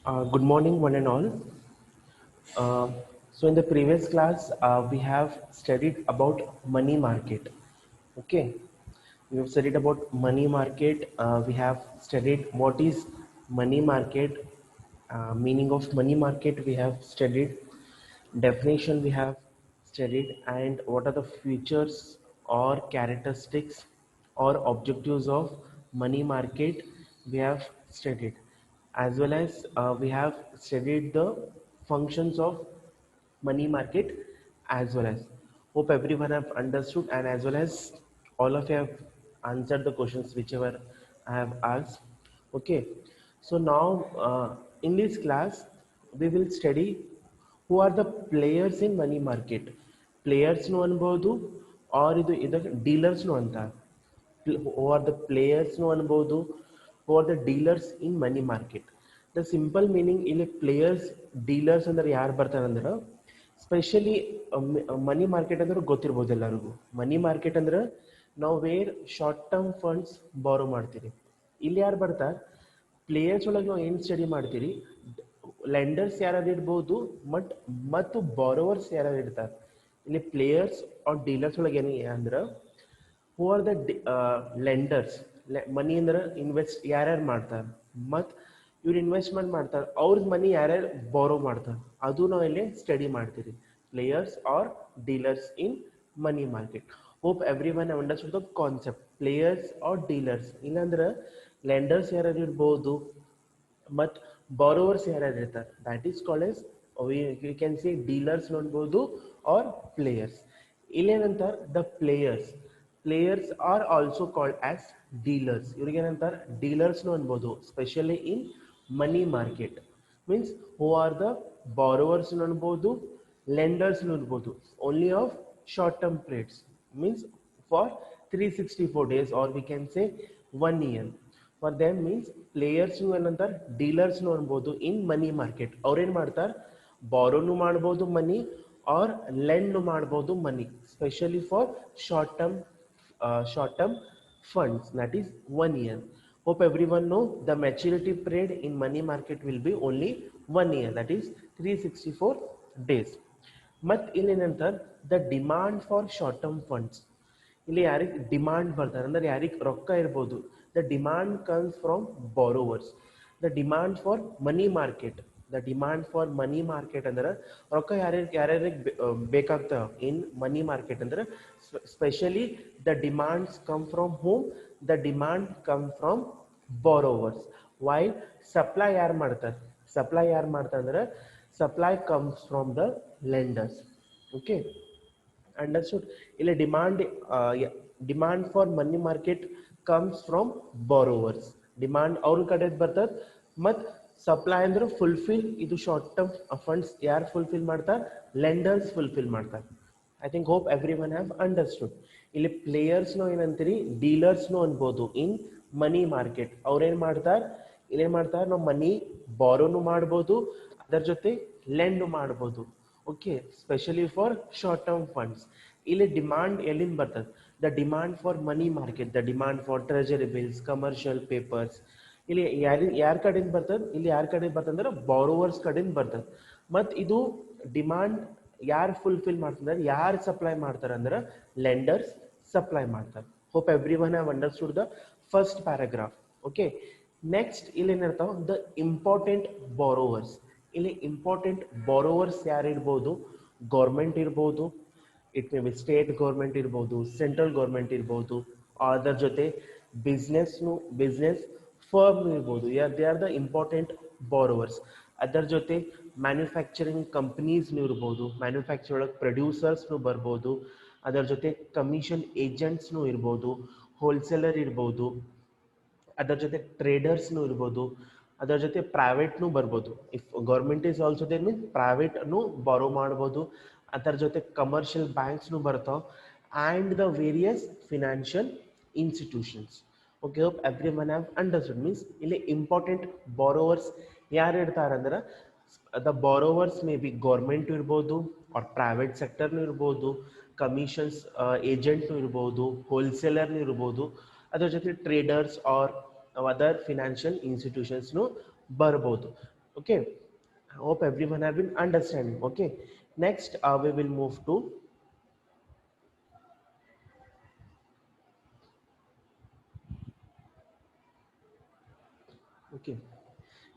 Good morning, one and all. Uh, so in the previous class, we have studied about money market. Okay, we have studied about money market. We have studied what is money market, meaning of money market. We have studied definition. We have studied and what are the features or characteristics or objectives of money market. We have studied as well as we have studied the functions of money market as well as hope everyone have understood and as well as all of you have answered the questions whichever I have asked. Okay, so now in this class we will study who are the players in money market. Players ನು ಅನ್ಬೋದು R ಇದು dealers ನು ಅಂತ. Who are the players ನು ಅನ್ಬೋದು, who are the dealers in money market. The simple meaning ಇಲ್ಲಿ players dealers ಅಂದ್ರೆ ಯಾರು ಬರ್ತಾರೆ ಅಂದ್ರೆ ಸ್ಪೆಷಲಿ ಮನಿ ಮಾರ್ಕೆಟ್ ಅಂದ್ರೆ ಗೊತ್ತಿರ್ಬೋದು ಎಲ್ಲರಿಗೂ. ಮನಿ ಮಾರ್ಕೆಟ್ ಅಂದ್ರೆ ನಾವು ವೇರ್ ಶಾರ್ಟ್ ಟರ್ಮ್ ಫಂಡ್ಸ್ ಬಾರೋ ಮಾಡ್ತೀರಿ. ಇಲ್ಲಿ ಯಾರು ಬರ್ತಾರೆ ಪ್ಲೇಯರ್ಸ್ ಒಳಗೆ ನಾವು ಏನು ಸ್ಟಡಿ ಮಾಡ್ತೀರಿ, ಲೆಂಡರ್ಸ್ ಯಾರು ಇರ್ಬೋದು ಮತ್ತು ಬಾರೋವರ್ಸ್ ಯಾರು ಇರ್ತಾರೆ. ಇಲ್ಲಿ ಪ್ಲೇಯರ್ಸ್ ಆರ್ ಡೀಲರ್ಸ್ ಒಳಗೆ ಏನು ಅಂದ್ರೆ ಹೂ ಆರ್ ದ ಲೆಂಡರ್ಸ್. ಮನಿ ಅಂದ್ರೆ ಇನ್ವೆಸ್ಟ್ ಯಾರ್ಯಾರು ಮಾಡ್ತಾರೆ ಮತ್ತು ಇವ್ರು ಇನ್ವೆಸ್ಟ್ಮೆಂಟ್ ಮಾಡ್ತಾರೆ, ಅವ್ರದ್ದು ಮನಿ ಯಾರ್ಯಾರು ಬಾರೋ ಮಾಡ್ತಾರೆ ಅದು ನಾವು ಇಲ್ಲಿ ಸ್ಟಡಿ ಮಾಡ್ತೀರಿ. Players are dealers in money market. Hope every one understood the concept. Players are dealers ಇಲ್ಲಾಂದ್ರೆ ಲೆಂಡರ್ಸ್ ಯಾರ್ಯಾರು ಇರ್ಬೋದು ಮತ್ತು ಬಾರೋವರ್ಸ್ ಯಾರ್ಯಾರು ಇರ್ತಾರೆ, that is called as we can see dealers ನೋಡ್ಬೋದು ಆರ್ ಪ್ಲೇಯರ್ಸ್. ಇಲ್ಲೇನಂತಾರೆ the players. Players are also called as dealers. ಇವ್ರಿಗೇನಂತಾರೆ ಡೀಲರ್ಸ್ನು ಅನ್ಬೋದು specially in money market. Means who are the borrowers ಅನ್ಬೋದು, ಲೆಂಡರ್ಸ್ ಅನ್ಬೋದು only of short term trades means for 364 days or we can say 1 year. For them means players ಏನಂತಾರೆ ಡೀಲರ್ಸ್ನು ಅನ್ಬೋದು ಇನ್ money market. ಅವ್ರೇನು ಮಾಡ್ತಾರೆ ಬಾರೋನು ಮಾಡ್ಬೋದು ಮನಿ ಆರ್ ಲೆಂಡ್ ಮಾಡ್ಬೋದು money specially for short term funds, that is 1 year. Hope everyone know the maturity period in money market will be only 1 year, that is 364 days. ಮತ್ತು ಇಲ್ಲಿ ಏನಂತಾರೆ the demand for short term funds. ಇಲ್ಲಿ ಯಾರಿಗೆ demand ಬರ್ತಾರೆ ಅಂದ್ರೆ ಯಾರಿಗೆ ರೊಕ್ಕ ಇರ್ಬೋದು, the demand comes from borrowers. The demand for money market. The demand for money market ಅಂದ್ರೆ ರೊಕ್ಕ ಯಾರ್ಯಾರಿಗೆ ಬೇಕಾಗ್ತಾವ ಇನ್ ಮನಿ ಮಾರ್ಕೆಟ್ ಅಂದ್ರೆ specially the demands come from home, the demand come from borrowers. While supply ಯಾರು ಮಾಡ್ತಾರೆ, ಸಪ್ಲೈ ಯಾರು ಮಾಡ್ತಾರೆ ಅಂದ್ರೆ supply comes from the lenders. Okay, understood. ಇಲ್ಲಿ demand for money market comes from borrowers. Demand ಅವ್ರ ಕಡೆ ಬರ್ತದೆ ಮತ್ತು ಸಪ್ಲೈ ಅಂದ್ರೆ ಫುಲ್ಫಿಲ್, ಇದು ಶಾರ್ಟ್ ಟರ್ಮ್ ಫಂಡ್ಸ್ ಯಾರು ಫುಲ್ಫಿಲ್ ಮಾಡ್ತಾರೆ, ಲೆಂಡರ್ಸ್ ಫುಲ್ಫಿಲ್ ಮಾಡ್ತಾರೆ. I think hope every one have understood. ಇಲ್ಲಿ ಪ್ಲೇಯರ್ಸ್ನು ಏನಂತೀರಿ ಡೀಲರ್ಸ್ನು ಅನ್ಬೋದು ಇನ್ ಮನಿ ಮಾರ್ಕೆಟ್. ಅವ್ರೇನು ಮಾಡ್ತಾರೆ, ಇಲ್ಲೇನು ಮಾಡ್ತಾರೆ ನಾವು ಮನಿ ಬಾರೋನು ಮಾಡ್ಬೋದು, ಅದರ ಜೊತೆ ಲೆಂಡ್ ಮಾಡ್ಬೋದು. Okay, specially for short term funds. ಇಲ್ಲಿ ಡಿಮಾಂಡ್ ಎಲ್ಲಿಂದ ಬರ್ತದೆ, the demand for money market, the demand for treasury bills, commercial papers. ಇಲ್ಲಿ ಯಾರ ಕಡೆಯಿಂದ ಬರ್ತದೆ, ಇಲ್ಲಿ ಯಾರ ಕಡೆಯಿಂದ ಬರ್ತದೆ ಅಂದ್ರೆ ಬಾರೋವರ್ಸ್ ಕಡೆಯಿಂದ ಬರ್ತದೆ. ಮತ್ತು ಇದು ಡಿಮಾಂಡ್ ಯಾರು ಫುಲ್ಫಿಲ್ ಮಾಡ್ತಾರೆ, ಯಾರು ಸಪ್ಲೈ ಮಾಡ್ತಾರೆ ಅಂದ್ರೆ ಲೆಂಡರ್ಸ್ ಸಪ್ಲೈ ಮಾಡ್ತಾರೆ. Hope every one have understood the first paragraph. Okay, next ಇಲ್ಲಿ ಏನಿರ್ತಾವ ದ ಇಂಪಾರ್ಟೆಂಟ್ ಬಾರೋವರ್ಸ್. ಇಲ್ಲಿ ಇಂಪಾರ್ಟೆಂಟ್ ಬಾರೋವರ್ಸ್ ಯಾರು ಇರ್ಬೋದು, ಗೌರ್ಮೆಂಟ್ ಇರ್ಬೋದು, it may be state government ಇರ್ಬೋದು, ಸೆಂಟ್ರಲ್ ಗೌರ್ಮೆಂಟ್ ಇರ್ಬೋದು, ಅದರ ಜೊತೆ ಬಿಸ್ನೆಸ್ ಫರ್ಮ್ ಇರ್ಬೋದು. They are the important borrowers. ಅದರ ಜೊತೆ ಮ್ಯಾನುಫ್ಯಾಕ್ಚರಿಂಗ್ ಕಂಪ್ನೀಸ್ನು ಇರ್ಬೋದು, ಮ್ಯಾನುಫ್ಯಾಕ್ಚರ್ ಒಳಗೆ ಪ್ರೊಡ್ಯೂಸರ್ಸ್ನು ಬರ್ಬೋದು. ಅದರ ಜೊತೆ ಕಮಿಷನ್ ಏಜೆಂಟ್ಸ್ನು ಇರ್ಬೋದು, ಹೋಲ್ಸೇಲರ್ ಇರ್ಬೋದು, ಅದರ ಜೊತೆ ಟ್ರೇಡರ್ಸ್ನು ಇರ್ಬೋದು, ಅದರ ಜೊತೆ ಪ್ರೈವೇಟ್ನು ಬರ್ಬೋದು. If government is also there means ಪ್ರೈವೇಟ್ನು ಬಾರೋ ಮಾಡ್ಬೋದು. ಅದರ ಜೊತೆ ಕಮರ್ಷಿಯಲ್ ಬ್ಯಾಂಕ್ಸ್ನು ಬರ್ತಾವೆ and the various financial institutions. Okay, hope every one have understood. Means ಇಲ್ಲಿ ಇಂಪಾರ್ಟೆಂಟ್ ಬಾರೋವರ್ಸ್ ಯಾರು ಇರ್ತಾರೆ ಅಂದ್ರೆ the borrowers may be government ಇರ್ಬೋದು ಆರ್ ಪ್ರೈವೇಟ್ ಸೆಕ್ಟರ್ನು ಇರ್ಬೋದು, ಕಮಿಷನ್ಸ್ ಏಜೆಂಟ್ನು ಇರ್ಬೋದು, ಹೋಲ್ಸೇಲರ್ನು ಇರ್ಬೋದು, ಅದರ ಜೊತೆ ಟ್ರೇಡರ್ಸ್ ಆರ್ ಅದರ್ ಫಿನಾನ್ಷಿಯಲ್ ಇನ್ಸ್ಟಿಟ್ಯೂಷನ್ಸ್ನು ಬರ್ಬೋದು. Okay, I hope everyone have been understanding. Okay, next we will move to, okay,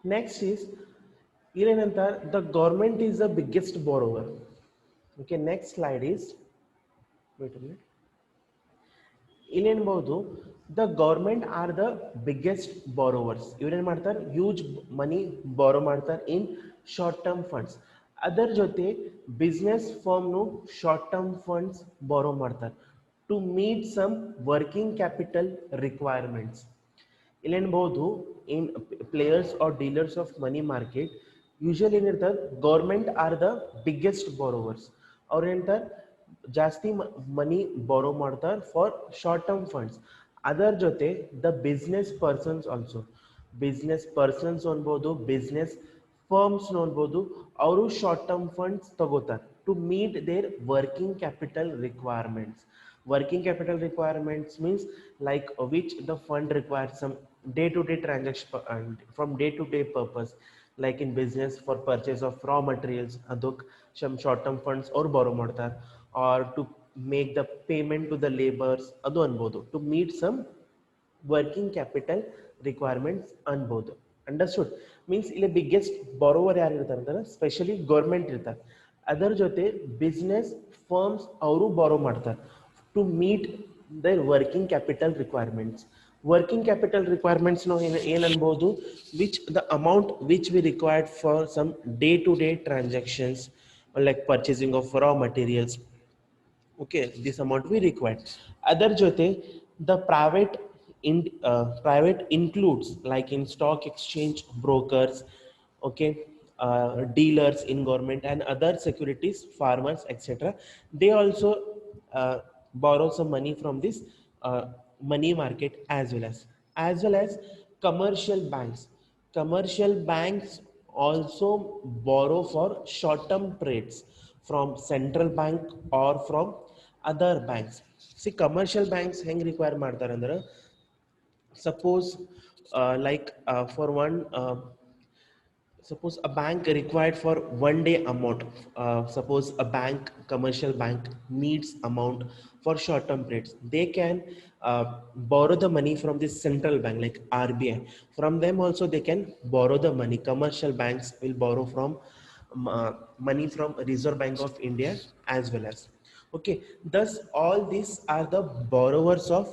next is Ilenantar, the government is the biggest borrower. Okay, next slide is, wait a minute. ಇಲ್ಲಿ ಏನ್ಬಹುದು, the government are the biggest borrowers. ಇವ್ರೇನ್ ಮಾಡ್ತಾರೆ, huge ಮನಿ ಬಾರೋ ಮಾಡ್ತಾರೆ in short term funds. ಅದರ ಜೊತೆ business ಫರ್ಮ್ನು short term funds borrow ಮಾಡ್ತಾರೆ to meet some working capital requirements. ಇಲ್ಲೇನ್ಬಹುದು, in players are dealers of money market usually ಏನಿರ್ತಾರೆ, government are the biggest borrowers. ಅವ್ರು ಏನಂತಾರೆ, ಜಾಸ್ತಿ ಮನಿ ಬಾರೋ ಮಾಡ್ತಾರೆ ಫಾರ್ ಶಾರ್ಟ್ ಟರ್ಮ್ ಫಂಡ್ಸ್. ಅದರ ಜೊತೆ the business persons also, business persons ಅನ್ಬೋದು, ಬಿಸ್ನೆಸ್ ಫರ್ಮ್ಸ್ ನೋಡ್ಬೋದು, ಅವರು ಶಾರ್ಟ್ ಟರ್ಮ್ ಫಂಡ್ಸ್ ತಗೋತಾರೆ to meet their working capital requirements. Working capital requirements means like which the fund requires some day-to-day transaction from day-to-day purpose, like in business for purchase of raw materials, aduk some short-term funds or borrow ಮಾಡ್ತಾರೆ, or to make the payment to the laborers, adu ಅನ್ಬೋದು, to meet some working capital requirements ಅನ್ಬೋದು. Understood? Means ಇಲ್ಲಿ biggest borrower ಯಾರು ಇರ್ತಾರೆ ಅಂದ್ರೆ specially government ಇರ್ತಾರೆ. ಅದರ ಜೊತೆ ಬಿಸ್ನೆಸ್ ಫರ್ಮ್ಸ್ ಅವರು ಬಾರೋ ಮಾಡ್ತಾರೆ to meet their working capital requirements. Working capital requirements ನಾವು ಏನು ಅನ್ಬೋದು, which the amount which we required for some day to day transactions like purchasing of raw materials. Okay, this amount we required. Other jote, the private includes like in stock exchange brokers, okay, dealers in government and other securities, farmers, etc. They also borrow some money from this money market, as well as commercial banks. Commercial banks also borrow for short term trades from central bank or from other banks. See, commercial banks hang require ಮಾಡ್ತಾರೆ ಅಂದ್ರೆ, suppose for one suppose a bank required for 1 day amount, suppose a bank, commercial bank needs amount for short term trades, they can borrow the money from this central bank like RBI. From them also they can borrow the money. Commercial banks will borrow from money from Reserve Bank of India as well as. Okay, thus all these are the borrowers of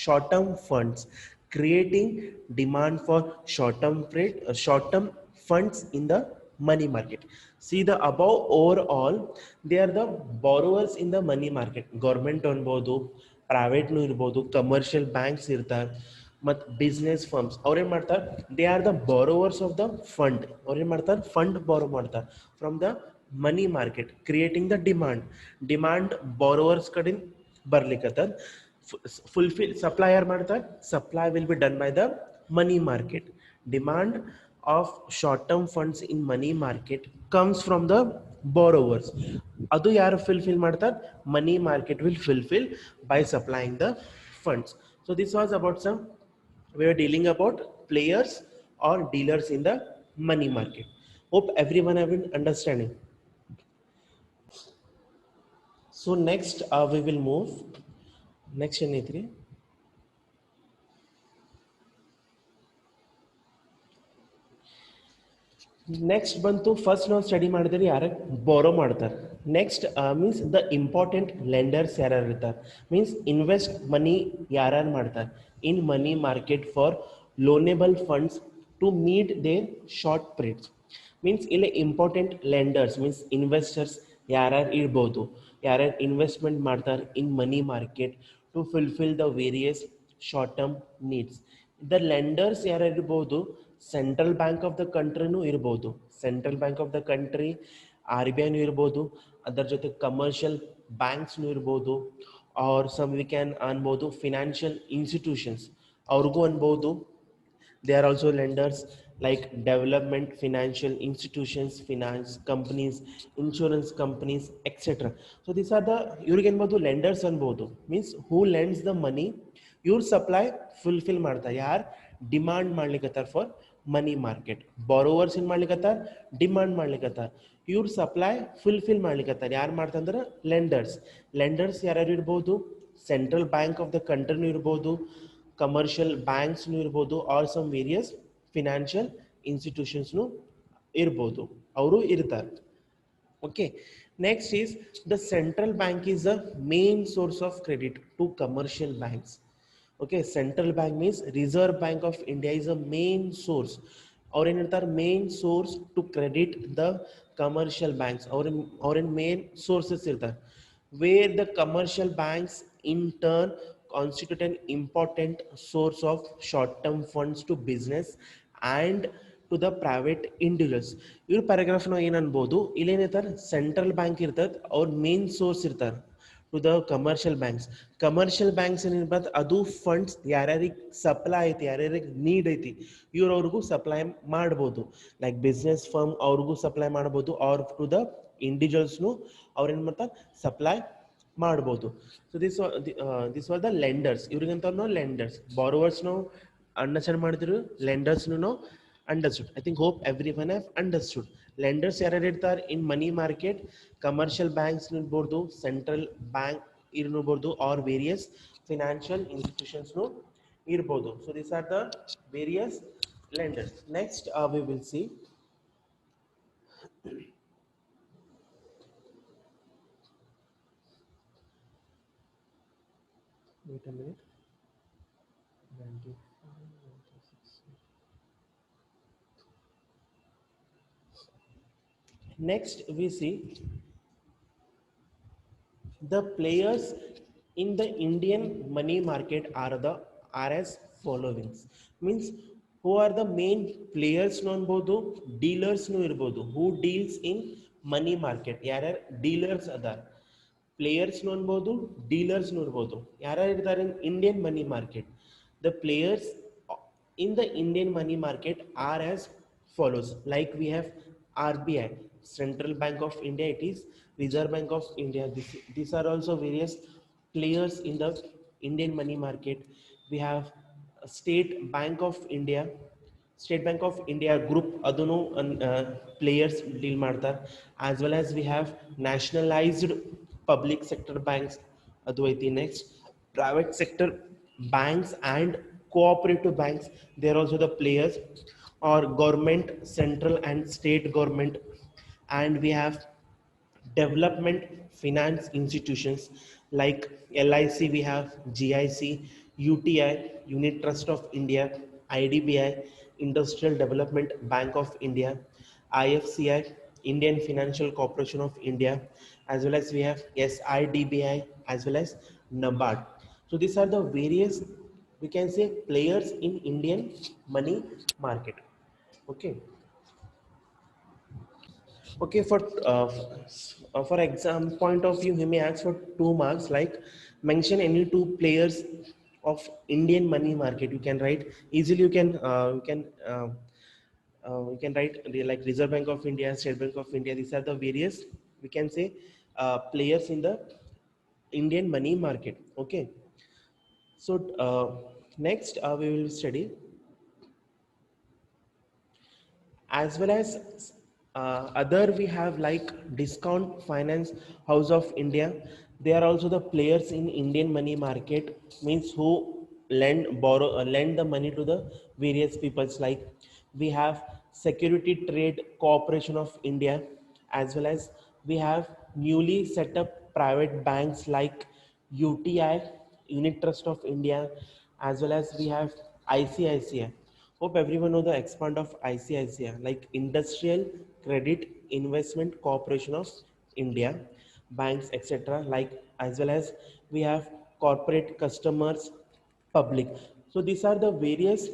short term funds, creating demand for short term trade, short term funds in the money market. See the above, overall they are the borrowers in the money market. Government ಅನ್ಬೋದು, private ಇರ್ಬೋದು, commercial banks ಇರ್ತಾರೆ, ಮತ್ತು business firms ಅವ್ರೇನು ಮಾಡ್ತಾರೆ, they are the borrowers of the fund. ಅವ್ರೇನು ಮಾಡ್ತಾರೆ, fund ಬಾರೋ ಮಾಡ್ತಾರೆ from the money market, creating the demand borrowers ಕಡೆಯಿಂದ ಬರ್ಲಿಕ್ಕತ್ತದ. ಫುಲ್ಫಿಲ್ ಸಪ್ಲೈ ಯಾರು ಮಾಡ್ತಾರೆ, supply will be done by the money market. Demand of short-term funds in money market comes from the borrowers. ಅದು ಯಾರು fulfill ಮಾಡ್ತಾರೆ, money market will fulfill by supplying the funds. So this was about some, we were dealing about players or dealers in the money market. Hope everyone have been understanding. So next we will move next ಏನೈತ್ರಿ, next ಬಂತು first ನಾವು study ಮಾಡಿದ್ರೆ ಯಾರು borrow ಮಾಡ್ತಾರೆ. Next means the important lenders ಯಾರ್ಯಾರು ಇರ್ತಾರೆ, means invest money ಯಾರ್ಯಾರು ಮಾಡ್ತಾರೆ in money market for loanable funds to meet their short trades. Means ಇಲ್ಲಿ ಇಂಪಾರ್ಟೆಂಟ್ ಲೆಂಡರ್ಸ್ ಮೀನ್ಸ್ ಇನ್ವೆಸ್ಟರ್ಸ್ ಯಾರ್ಯಾರು ಇರ್ಬೋದು, ಯಾರ್ಯಾರು ಇನ್ವೆಸ್ಟ್ಮೆಂಟ್ ಮಾಡ್ತಾರೆ in money market to fulfil the various short term needs. The lenders ಯಾರು ಇರ್ಬೋದು, central bank of the ಕಂಟ್ರಿನೂ ಇರ್ಬೋದು, central bank of the country, or B ಐನೂ ಇರ್ಬೋದು, ಅದರ ಜೊತೆ ಕಮರ್ಷಿಯಲ್ ಬ್ಯಾಂಕ್ಸ್ನೂ ಇರ್ಬೋದು, ಆರ್ ಸಮ್ ವಿ ಕ್ಯಾನ್ ಅನ್ಬೋದು ಫಿನಾನ್ಷಿಯಲ್ ಇನ್ಸ್ಟಿಟ್ಯೂಷನ್ಸ್ ಅವ್ರಿಗೂ ಅನ್ಬೋದು. They are also lenders like development financial institutions, finance companies, insurance companies, etc. So these are the, ಇವ್ರಿಗೆ ಏನ್ಬೋದು lenders ಅನ್ಬೋದು, means who lends the money, ಇವ್ರ ಸಪ್ಲೈ ಫುಲ್ಫಿಲ್ ಮಾಡ್ತಾರೆ. ಯಾರು demand ಮಾಡ್ಲಿಕ್ಕತ್ತಾರ ಫಾರ್ ಮನಿ ಮಾರ್ಕೆಟ್. ಬಾರೋವರ್ಸ್ ಏನು ಮಾಡ್ಲಿಕ್ಕತ್ತಾರ, ಡಿಮಾಂಡ್ ಮಾಡ್ಲಿಕ್ಕತ್ತಾರ. ಇವ್ರು ಸಪ್ಲೈ ಫುಲ್ಫಿಲ್ ಮಾಡ್ಲಿಕ್ಕತ್ತಾರ. ಯಾರು ಮಾಡ್ತಂದ್ರೆ ಲೆಂಡರ್ಸ್. ಲೆಂಡರ್ಸ್ ಯಾರ್ಯಾರು ಇರ್ಬೋದು, ಸೆಂಟ್ರಲ್ ಬ್ಯಾಂಕ್ ಆಫ್ ದ ಕಂಟ್ರಿನೂ ಇರ್ಬೋದು, ಕಮರ್ಷಿಯಲ್ ಬ್ಯಾಂಕ್ಸ್ನು ಇರ್ಬೋದು, ಆರ್ ಸಮ್ ವೇರಿಯಸ್ ಫಿನಾನ್ಷಿಯಲ್ ಇನ್ಸ್ಟಿಟ್ಯೂಷನ್ಸ್ನು ಇರ್ಬೋದು, ಅವರು ಇರ್ತಾರೆ. Okay, next is the central bank is the main source of credit to commercial banks. Okay, central bank means Reserve Bank of India is a main source, or in other main source to credit the commercial banks, or in main sources irtar, where the commercial banks in turn constitute an important source of short term funds to business and to the private individuals. ಇವ್ರ paragraph ನಾವು ಏನು ಅನ್ಬೋದು, ಇಲ್ಲೇನಿರ್ತಾರೆ central bank ಇರ್ತದೆ, ಅವ್ರ main source ಇರ್ತಾರೆ to the commercial banks. Commercial banks ಏನಿರ್ಬಾರ್ದು ಅದು ಫಂಡ್ಸ್ ಯಾರ್ಯಾರಿಗೆ ಸಪ್ಲೈ ಐತಿ, ಯಾರ್ಯಾರಿಗೆ ನೀಡ್ ಐತಿ ಇವ್ರವ್ರಿಗೂ ಸಪ್ಲೈ ಮಾಡ್ಬೋದು. ಲೈಕ್ ಬಿಸ್ನೆಸ್ ಫರ್ಮ್ ಅವ್ರಿಗೂ ಸಪ್ಲೈ ಮಾಡ್ಬೋದು, ಅವ್ರ ಟು ದ ಇಂಡಿವಿಜುವಲ್ಸ್ನು ಅವ್ರೇನು ಮಾಡ್ತಾರೆ ಸಪ್ಲೈ ಮಾಡ್ಬೋದು. So this was the lenders. ಇವ್ರಿಗಂತ ನಾವು ಲೆಂಡರ್ಸ್. ಬಾರೋವರ್ಸ್ ನಾವು ಅಂಡರ್ಸ್ಟ್ಯಾಂಡ್ ಮಾಡಿದ್ರು, ಲೆಂಡರ್ಸ್ನು ನಾವು understood. I think hope everyone have understood. Lenders ಯಾರ್ಯಾರು ಇರ್ತಾರೆ ಇನ್ ಮನಿ ಮಾರ್ಕೆಟ್, ಕಮರ್ಷಿಯಲ್ ಬ್ಯಾಂಕ್ಸ್ ಇರ್ಬೋದು, ಸೆಂಟ್ರಲ್ ಬ್ಯಾಂಕ್ ಇರ್ಬೋದು, ಆರ್ ವೇರಿಯಸ್ ಫಿನಾನ್ಷಿಯಲ್ ಇನ್ಸ್ಟಿಟ್ಯೂಷನ್ಸ್ನು ಇರ್ಬೋದು. So these are the various lenders. Next we will see wait a minute. Next we see the players in the Indian money market are as followings. Means who are the main players nu anbodu, dealers nu irbodu, who deals in money market, yaryar dealers adar. Players nu anbodu, dealers nu irbodu, yaryar irtare in Indian money market. The players in the Indian money market are as follows. Like we have RBI, Central Bank of India, it is Reserve Bank of India. These are also various players in the Indian money market. We have State Bank of India, State Bank of India group adunu players deal ಮಾಡ್ತಾರೆ. As well as we have nationalized public sector banks adu ಐತಿ. Next private sector banks and cooperative banks, they are also the players, or government, central and state government. And we have development finance institutions like LIC, we have GIC, UTI, Unit Trust of India, IDBI, Industrial Development Bank of India, IFCI, Indian Financial Corporation of India, as well as we have SIDBI, as well as NABARD. So these are the various, we can say, players in Indian money market. Okay. Okay, for exam point of view, he may ask for 2 marks, like mention any two players of Indian money market. You can write easily. You can write like Reserve Bank of India, State Bank of India. These are the various, we can say, players in the Indian money market. Okay. So next we will study, as well as other we have like Discount Finance House of India. They are also the players in Indian money market, means who lend the money to the various peoples. Like we have Security Trade Corporation of India, as well as we have newly set up private banks like UTI, Unit Trust of India, as well as we have ICICI. Hope everyone know the expand of ICICI, like Industrial Credit Investment Corporation of India, banks, etc. Like, as well as we have corporate customers, public. So these are the various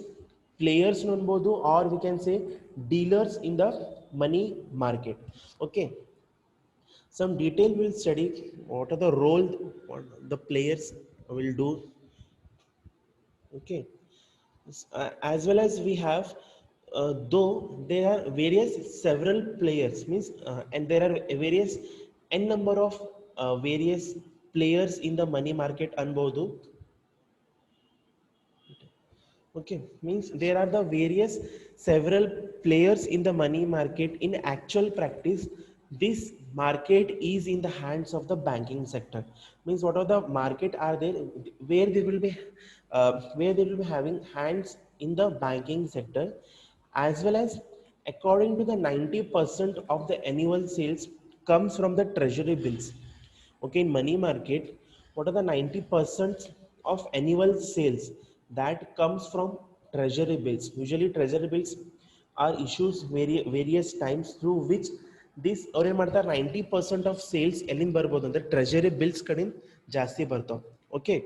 players nonbodu, or we can say dealers in the money market. Okay. Some detail we'll study what are the role what the players will do. Okay. As well as we have, though there are various several players, means and there are various n number of various players in the money market ಅನ್ಬೋದು. Okay, means there are the various several players in the money market. In actual practice, this market is in the hands of the banking sector. Means what are the market are there where they will be where they will be having hands in the banking sector, as well as according to the 90% of the annual sales comes from the treasury bills. Okay, in money market, what are the 90% of annual sales that comes from treasury bills? Usually treasury bills are issues various times through which this or 90% of sales ಎಲ್ಲಿಂದ ಬರ್ಬೋದು ಅಂದ್ರೆ treasury bills ಕಡೆಯಿಂದ ಜಾಸ್ತಿ ಬರ್ತಾವ. Okay,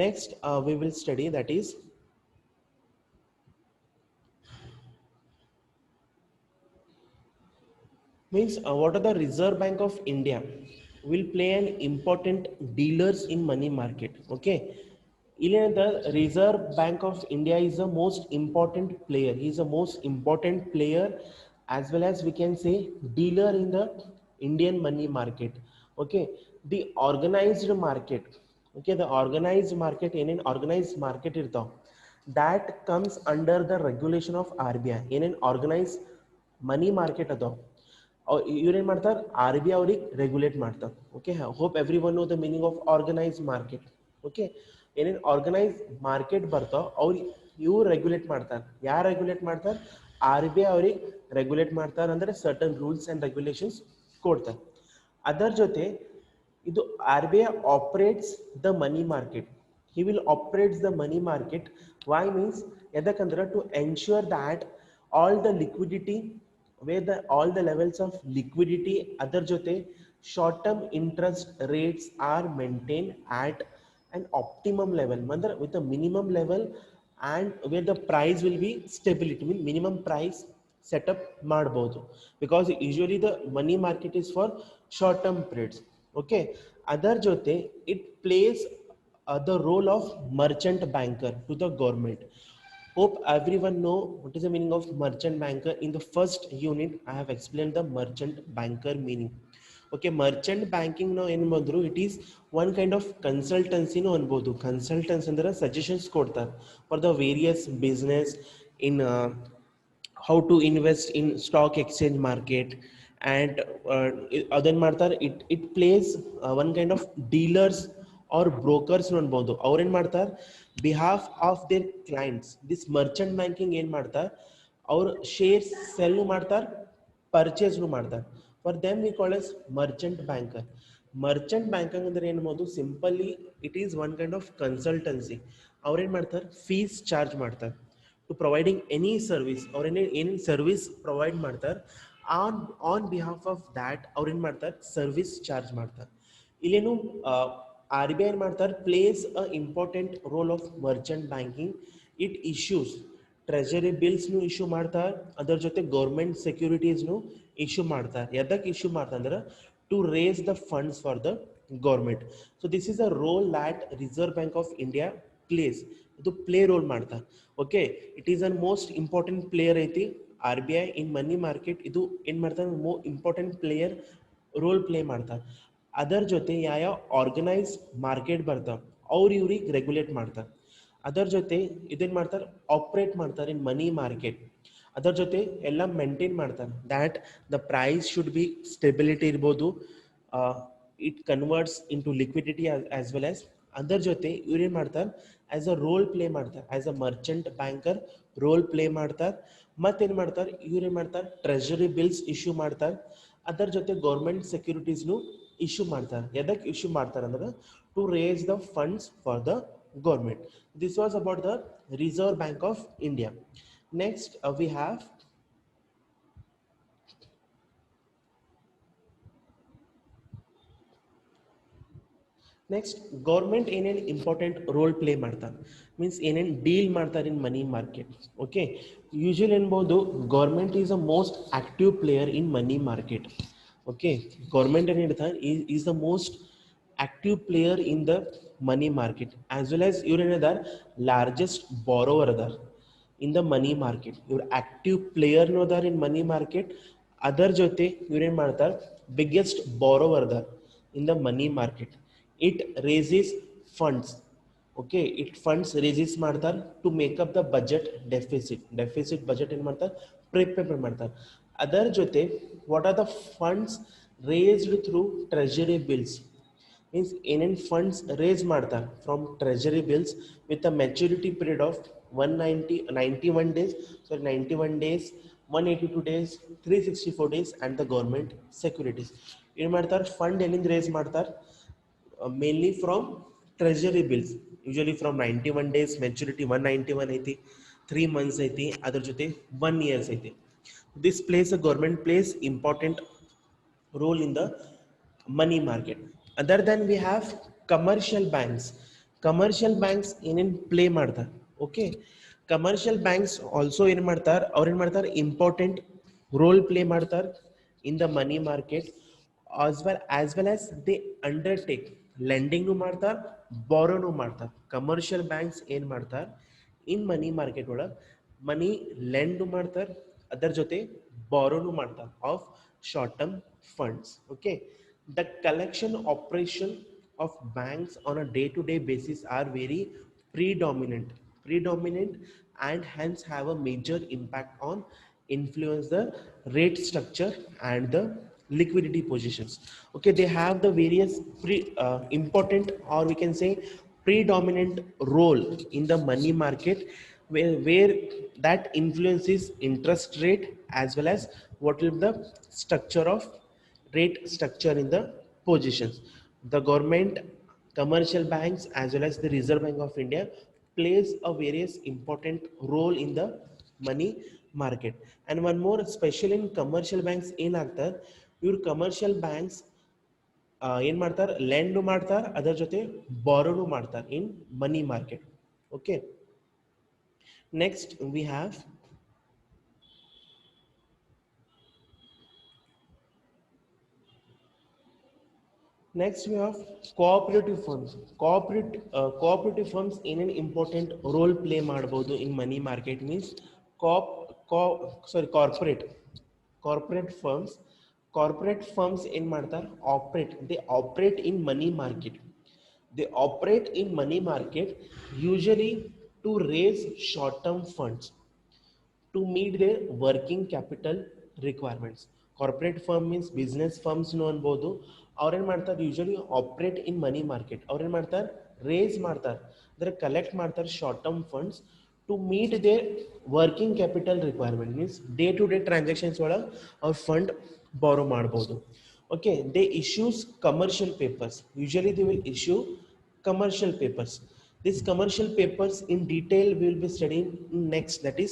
next we will study that is means what are the Reserve Bank of India will play an important dealers in money market. Okay, the Reserve Bank of India is the most important player. He is the most important player, as well as we can say dealer in the Indian money market. Okay, the organized market. Okay, the organized market in an organized market irtav, that comes under the regulation of RBI. In an organized money market ಅದಾವ, ಇವ್ರೇನ್ ಮಾಡ್ತಾರೆ, R B I ಅವ್ರಿಗೆ regulate ಮಾಡ್ತಾರೆ. Okay, hope every one know the meaning of organise market. Okay, ಏನೇನು organise market ಬರ್ತಾವ ಅವ್ರು ಇವ್ರು regulate ಮಾಡ್ತಾರೆ. ಯಾರು ರೆಗ್ಯುಲೇಟ್ ಮಾಡ್ತಾರೆ? ಆರ್ ಬಿ ಐ ಅವ್ರಿಗೆ ರೆಗ್ಯುಲೇಟ್ ಮಾಡ್ತಾರೆ, ಅಂದರೆ ಸರ್ಟನ್ ರೂಲ್ಸ್ ಆ್ಯಂಡ್ ರೆಗ್ಯುಲೇಷನ್ಸ್ ಕೊಡ್ತಾರೆ. ಅದರ ಜೊತೆ ಇದು R B I operates the money market. he will operates the money market. Why means edakandra to ensure that all the liquidity, where the all the levels of liquidity other jote short term interest rates are maintained at an optimum level, mother with a minimum level, and where the price will be stability, mean minimum price setup ಮಾಡಬಹುದು, because usually the money market is for short term periods. Okay, other jote it plays the role of merchant banker to the government. Hope everyone know what is the meaning of merchant banker. In the first unit I have explained the merchant banker meaning. Okay, merchant banking now ಏನು ಬಂದ್ರು, it is one kind of consultancy ನು ಅನ್ಬೋದು. Consultants ಅಂದ್ರೆ suggestions ಕೊಡ್ತಾರೆ for the various business in how to invest in stock exchange market, and ಅದನ್ನ ಮಾಡ್ತಾರೆ. it plays one kind of dealers or brokers ಅನ್ಬೋದು. ಅವ್ರೇನ್ ಮಾಡ್ತಾರೆ, behalf of their clients, this merchant banking ಏನು ಮಾಡ್ತಾರೆ, ಅವ್ರು ಶೇರ್ಸ್ ಸೆಲ್ ಮಾಡ್ತಾರೆ, ಪರ್ಚೇಸ್ ಮಾಡ್ತಾರೆ. for them we call as merchant banker. Merchant banking ಅಂದ್ರೆ ಏನು ಮಾಡೋದು, simply it is one kind of consultancy. ಅವ್ರೇನು ಮಾಡ್ತಾರೆ, ಫೀಸ್ ಚಾರ್ಜ್ ಮಾಡ್ತಾರೆ ಟು ಪ್ರೊವೈಡಿಂಗ್ ಎನಿ ಸರ್ವಿಸ್. ಅವ್ರೇನೇ ಏನು ಸರ್ವಿಸ್ ಪ್ರೊವೈಡ್ ಮಾಡ್ತಾರೆ, ಆನ್ ಬಿಹಾಫ್ ಆಫ್ ದ್ಯಾಟ್ ಅವ್ರೇನು ಮಾಡ್ತಾರೆ, ಸರ್ವಿಸ್ ಚಾರ್ಜ್ ಮಾಡ್ತಾರೆ. ಇಲ್ಲೇನು ಆರ್ ಬಿ ಐ ಏನು ಮಾಡ್ತಾರೆ, plays a important role of merchant banking. It issues treasury ಬಿಲ್ಸ್ನು ಇಶ್ಯೂ ಮಾಡ್ತಾರೆ, ಅದರ ಜೊತೆ ಗೌರ್ಮೆಂಟ್ ಸೆಕ್ಯೂರಿಟೀಸ್ನು ಇಶ್ಯೂ ಮಾಡ್ತಾರೆ. ಎದಕ್ಕೆ ಇಶ್ಯೂ ಮಾಡ್ತಾರೆ ಅಂದ್ರೆ to raise the funds for the government. So this is a role that Reserve Bank of India plays. ಇದು play role ಮಾಡ್ತಾರೆ. Okay, it is an most important player ಐತಿ R B I in money market. ಇದು ಏನು ಮಾಡ್ತಾರೆ, important player roll play ಮಾಡ್ತಾರೆ. ಅದರ ಜೊತೆ ಯಾವ ಆರ್ಗನೈಸ್ ಮಾರ್ಕೆಟ್ ಬರ್ತಾವೆ ಅವ್ರು ಇವ್ರಿಗೆ ರೆಗ್ಯುಲೇಟ್ ಮಾಡ್ತಾರೆ. ಅದರ ಜೊತೆ ಇದೇನು ಮಾಡ್ತಾರೆ, ಆಪ್ರೇಟ್ ಮಾಡ್ತಾರೆ ಇನ್ ಮನಿ ಮಾರ್ಕೆಟ್. ಅದರ ಜೊತೆ ಎಲ್ಲ ಮೇಂಟೈನ್ ಮಾಡ್ತಾರೆ that the price should be stability ಇರ್ಬೋದು, it converts into liquidity as well as. ಅದರ ಜೊತೆ ಇವ್ರೇನು ಮಾಡ್ತಾರೆ, ಆ್ಯಸ್ ಅ ರೋಲ್ ಪ್ಲೇ ಮಾಡ್ತಾರೆ, as a merchant banker role play ಮಾಡ್ತಾರೆ. ಮತ್ತೇನು ಮಾಡ್ತಾರೆ, ಇವ್ರೇನು ಮಾಡ್ತಾರೆ, ಟ್ರೆಜರಿ ಬಿಲ್ಸ್ ಇಶ್ಯೂ ಮಾಡ್ತಾರೆ. ಅದರ ಜೊತೆ ಗೌರ್ಮೆಂಟ್ ಸೆಕ್ಯೂರಿಟೀಸ್ನು ಇಶ್ಯೂ ಮಾಡ್ತಾರೆ. ಎದಕ್ಕೆ ಇಶ್ಯೂ ಮಾಡ್ತಾರೆ ಅಂದ್ರೆ to raise the funds for the government. This was about the reserve bank of India. Next we have next government ಏನೇನು ಇಂಪಾರ್ಟೆಂಟ್ ರೋಲ್ ಪ್ಲೇ ಮಾಡ್ತಾರೆ, ಮೀನ್ಸ್ ಏನೇನು ಡೀಲ್ ಮಾಡ್ತಾರೆ in money market. Okay, usually ಏನ್ಬೋದು, government is a most active player in money market. Okay, government ಏನು ಹೇಳ್ತಾರೆ, is the most active player in the money market, as well as ಇವ್ರು ಏನಿದಾರೆ largest borrower ಅದಾರ in the money market. ಇವ್ರು active ಪ್ಲೇಯರ್ನು ಅದಾರ ಇನ್ money market. ಅದರ ಜೊತೆ ಇವ್ರೇನು ಮಾಡ್ತಾರೆ, ಬಿಗ್ಗೆಸ್ಟ್ ಬಾರೋವರ್ ಅದಾರ in the money market. It raises funds. Okay it funds release ಮಾಡ್ತಾರೆ to make up the budget deficit budget ಏನು ಮಾಡ್ತಾರೆ ಪ್ರಿಪೇರ್ ಮಾಡ್ತಾರೆ. ಅದರ ಜೊತೆ what are the funds raised through treasury bills means ಏನೇನು ಫಂಡ್ಸ್ ರೇಸ್ ಮಾಡ್ತಾರೆ from treasury bills with a maturity period of 91 days 91 days 182 days 364 days and the government securities ಏನು ಮಾಡ್ತಾರೆ fund ಎಲ್ಲಿಂದ ರೇಸ್ ಮಾಡ್ತಾರೆ mainly from treasury bills usually from 91 days maturity 191 ಐತಿ 3 months ಐತಿ ಅದರ ಜೊತೆ 1 years ಐತಿ. This plays a government plays important role in the money market. Other than we have commercial banks. Commercial banks in play ಮಾಡ್ತಾರೆ. Okay, commercial banks also ಏನು ಮಾಡ್ತಾರೆ ಅವ್ರು ಏನು ಮಾಡ್ತಾರೆ important role play ಮಾಡ್ತಾರೆ in the money market as well as they undertake lending ನು ಮಾಡ್ತಾರೆ borrow ನು ಮಾಡ್ತಾರೆ. Commercial banks ಏನು ಮಾಡ್ತಾರೆ ಇನ್ ಮನಿ ಮಾರ್ಕೆಟ್ ಒಳಗೆ ಮನಿ ಲೆಂಡ್ ಮಾಡ್ತಾರೆ ಅದರ ಜೊತೆ ಬಾರೋನು ಮಾಡ್ತಾರೆ of short term funds. Okay, the collection operation of banks on a day to day basis are very predominant and hence have a major impact on influence the rate structure and the liquidity positions. Okay, they have the various important or we can say predominant role in the money market where that influences interest rate as well as what will be the structure of rate structure in the positions. The government, commercial banks as well as the Reserve Bank of India plays a various important role in the money market. And one more special in commercial banks ಏನಾಗ್ತಾರೆ ಇವ್ರು commercial banks ಏನು ಮಾಡ್ತಾರೆ lend ಮಾಡ್ತಾರೆ ಅದರ ಜೊತೆ ಬಾರೋನು ಮಾಡ್ತಾರೆ in money market. Okay, next we have cooperative firms. Cooperative firms ಏನೇನು ಇಂಪಾರ್ಟೆಂಟ್ ರೋಲ್ ಪ್ಲೇ ಮಾಡ್ಬೋದು in money market means corporate firms. Corporate firms ಏನು ಮಾಡ್ತಾರೆ operate in money market. They operate in money market usually to raise short-term funds to meet their working capital requirements. Corporate firm means business firms ನು ಅನ್ಬೋದು. ಅವ್ರೇನು ಮಾಡ್ತಾರೆ usually operate in money market. ಅವ್ರೇನು ಮಾಡ್ತಾರೆ raise ಮಾಡ್ತಾರೆ ಅಂದರೆ collect ಮಾಡ್ತಾರೆ short term funds to meet their working capital requirement means day to day transactions ಒಳಗೆ ಅವ್ರು ಫಂಡ್ ಬಾರೋ ಮಾಡ್ಬೋದು. Okay, they issues commercial papers. Usually they will issue commercial papers. These commercial papers in detail we will be studying next, that is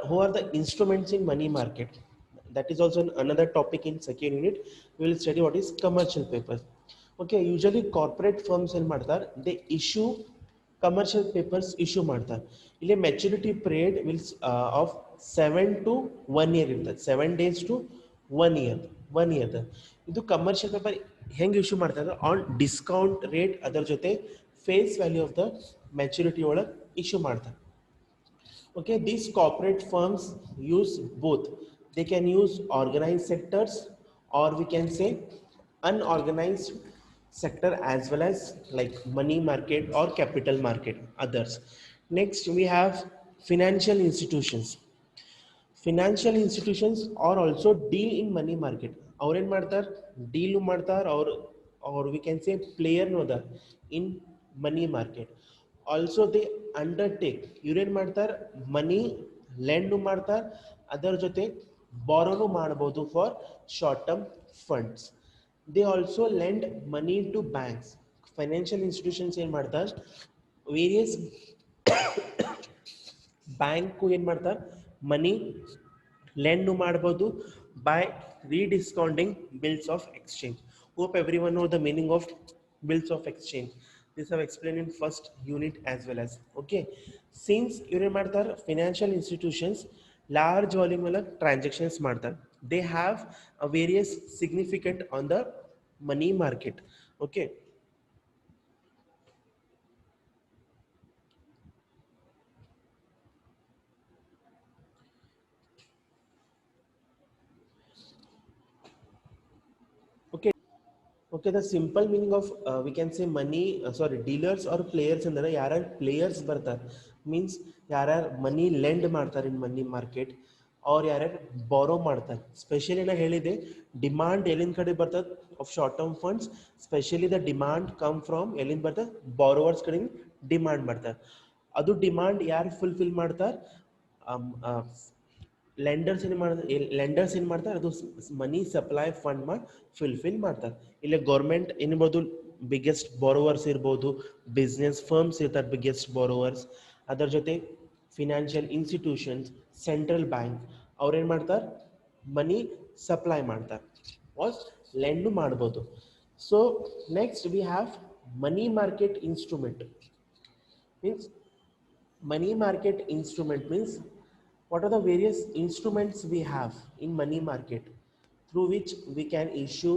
who are the instruments in money market. That is also another topic in second unit. We will study what is commercial papers. Okay, usually corporate firms ಏನು ಮಾಡ್ತಾರೆ they issue commercial papers issue ಮಾಡ್ತಾರೆ. ಇಲ್ಲಿ maturity period wills of 7 to 1 year ಇರ್ತದೆ. 7 days to 1 year ಇದು commercial paper ಹೆಂಗೆ issue ಮಾಡ್ತಾರೆ on discount rate ಅದರ ಜೊತೆ face value of the maturity ಒಳಗೆ ಇಶ್ಯೂ ಮಾಡ್ತಾರೆ. Okay, these corporate firms use both. They can use organized sectors or we can say unorganized sector as well as like money market or capital market others. Next we have financial institutions. Financial institutions are also deal in money market. ಅವ್ರು ಏನು ಮಾಡ್ತಾರೆ deal ಮಾಡ್ತಾರೆ or we can say player ನೋದ in money market. Also they undertake ಇವ್ರು ಏನು ಮಾಡ್ತಾರೆ ಮನಿ lend ಮಾಡ್ತಾರೆ ಅದರ ಜೊತೆ ಬಾರೋನು ಮಾಡ್ಬೋದು for short term funds. They also lend money to banks. Financial institutions ಏನು ಮಾಡ್ತಾರೆ ವೇರಿಯಸ್ ಬ್ಯಾಂಕು ಏನು ಮಾಡ್ತಾರೆ ಮನಿ ಲೆಂಡ್ ಮಾಡ್ಬೋದು by rediscounting bills of exchange. Hope everyone know the meaning of bills of exchange. This I have explained in first unit as well as. Okay, since you remember financial institutions large volume transactions ಮಾಡ್ತಾರೆ, they have a various significant on the money market. Okay, Okay, the simple meaning of we can say money sorry dealers or players ಅಂದರೆ ಯಾರ್ಯಾರು players ಬರ್ತಾರೆ means ಯಾರ್ಯಾರು ಮನಿ lend ಮಾಡ್ತಾರೆ in money market ಅವ್ರು ಯಾರ್ಯಾರು ಬಾರೋ ಮಾಡ್ತಾರೆ ಸ್ಪೆಷಲಿ ನಾ ಹೇಳಿದೆ ಡಿಮಾಂಡ್ ಎಲ್ಲಿಂದ ಕಡೆ ಬರ್ತದೆ of short term funds specially the demand come from ಎಲ್ಲಿಂದ ಬರ್ತದೆ ಬಾರೋವರ್ಸ್ ಕಡೆಯಿಂದ ಡಿಮಾಂಡ್ ಮಾಡ್ತಾರೆ ಅದು ಡಿಮಾಂಡ್ ಯಾರು ಫುಲ್ಫಿಲ್ ಮಾಡ್ತಾರೆ ಲೆಂಡರ್ಸ್ ಏನು ಮಾಡ್ತಾರೆ ಲೆಂಡರ್ಸ್ ಏನು ಮಾಡ್ತಾರೆ ಅದು ಮನಿ ಸಪ್ಲೈ ಫಂಡ್ ಮಾಡಿ ಫುಲ್ಫಿಲ್ ಮಾಡ್ತಾರೆ ಇಲ್ಲಿ ಗೌರ್ಮೆಂಟ್ ಏನಿರ್ಬೋದು ಬಿಗ್ಗೆಸ್ಟ್ ಬಾರೋವರ್ಸ್ ಇರ್ಬೋದು ಬಿಸ್ನೆಸ್ ಫರ್ಮ್ಸ್ ಇರ್ತಾರೆ ಬಿಗ್ಗೆಸ್ಟ್ ಬಾರೋವರ್ಸ್ ಅದರ ಜೊತೆ ಫಿನಾನ್ಷಿಯಲ್ ಇನ್ಸ್ಟಿಟ್ಯೂಷನ್ಸ್ ಸೆಂಟ್ರಲ್ ಬ್ಯಾಂಕ್ ಅವ್ರೇನು ಮಾಡ್ತಾರೆ ಮನಿ ಸಪ್ಲೈ ಮಾಡ್ತಾರೆ ವಾಸ್ ಲೆಂಡು ಮಾಡ್ಬೋದು so next we have money market instrument means money market instrument means what are the various instruments we have in money market through which we can issue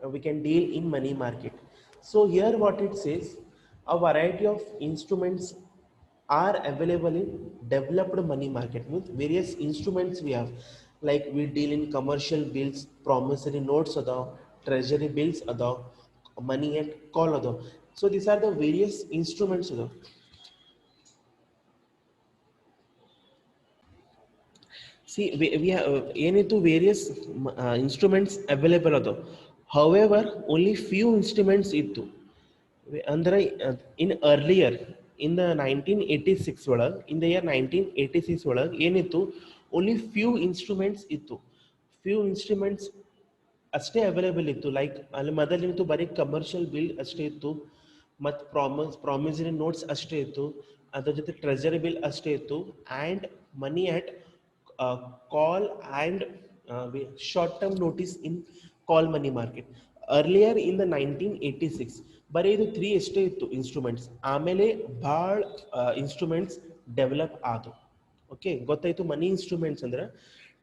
we can deal in money market. So here what it says, a variety of instruments are available in developed money market means various instruments we have like we deal in commercial bills promissory notes ada treasury bills ada money at call ada. So these are the various instruments ada. See, we have ಏನಿತ್ತು various instruments available ಅದು however only few instruments ಇತ್ತು ಅಂದರೆ ಇನ್ earlier in the 1986 ಒಳಗೆ in the year 1986 ಒಳಗೆ ಏನಿತ್ತು only few instruments ಇತ್ತು few instruments ಅಷ್ಟೇ available ಇತ್ತು ಲೈಕ್ ಅಲ್ಲಿ ಮೊದಲಿತ್ತು ಬರೀ ಕಮರ್ಷಿಯಲ್ ಬಿಲ್ ಅಷ್ಟೇ ಇತ್ತು ಮತ್ತು ಪ್ರಾಮಿಸರಿ ನೋಟ್ಸ್ ಅಷ್ಟೇ ಇತ್ತು ಅದ್ರ ಜೊತೆ ಟ್ರೆಜರಿ ಬಿಲ್ ಅಷ್ಟೇ ಇತ್ತು and money at call and short term notice in call money market earlier in the 1986 ಬರೀ ಇದು 3 ಎಷ್ಟೇ ಇತ್ತು ಇನ್ಸ್ಟ್ರೂಮೆಂಟ್ಸ್ ಆಮೇಲೆ ಭಾಳ ಇನ್ಸ್ಟ್ರೂಮೆಂಟ್ಸ್ ಡೆವಲಪ್ ಆದವು ಓಕೆ ಗೊತ್ತಾಯ್ತು ಮನಿ ಇನ್ಸ್ಟ್ರೂಮೆಂಟ್ಸ್ ಅಂದ್ರೆ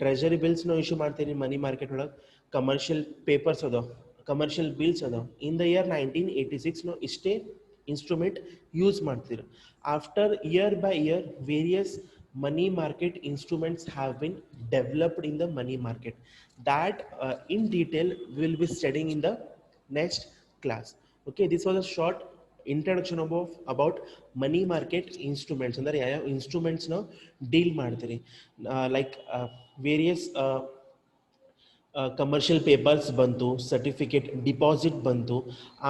ಟ್ರೆಜರಿ ಬಿಲ್ಸ್ ನಾವು ಇಶ್ಯೂ ಮಾಡ್ತೀವಿ ಮನಿ ಮಾರ್ಕೆಟ್ ಒಳಗೆ ಕಮರ್ಷಿಯಲ್ ಪೇಪರ್ಸ್ ಅದಾವ ಕಮರ್ಷಿಯಲ್ ಬಿಲ್ಸ್ ಅದಾವ ಇನ್ ದ ಇಯರ್ 1986 ನಾವು ಇಷ್ಟೇ ಇನ್ಸ್ಟ್ರೂಮೆಂಟ್ ಯೂಸ್ ಮಾಡ್ತೀವಿ after year by year various money market instruments have been developed in the money market that in detail we will be studying in the next class. Okay, this was a short introduction about money market instruments ಅಂದ್ರೆ ಯಾವ instruments ನಾವು deal ಮಾಡ್ತೀರಿ like various commercial papers ಬಂತು certificate deposit ಬಂತು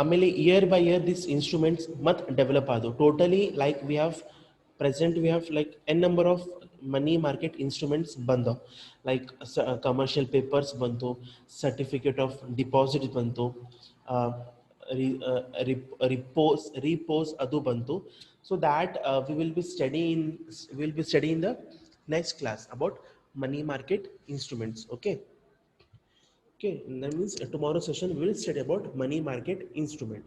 ಆಮೇಲೆ year by year this instruments ಮತ್ತೆ develop ಆದವು totally like we have present we have like n number of money market instruments bando like commercial papers bantu certificate of deposit bantu uh, repos adu bantu so that we will be studying the next class about money market instruments. Okay, that means tomorrow session we will study about money market instrument.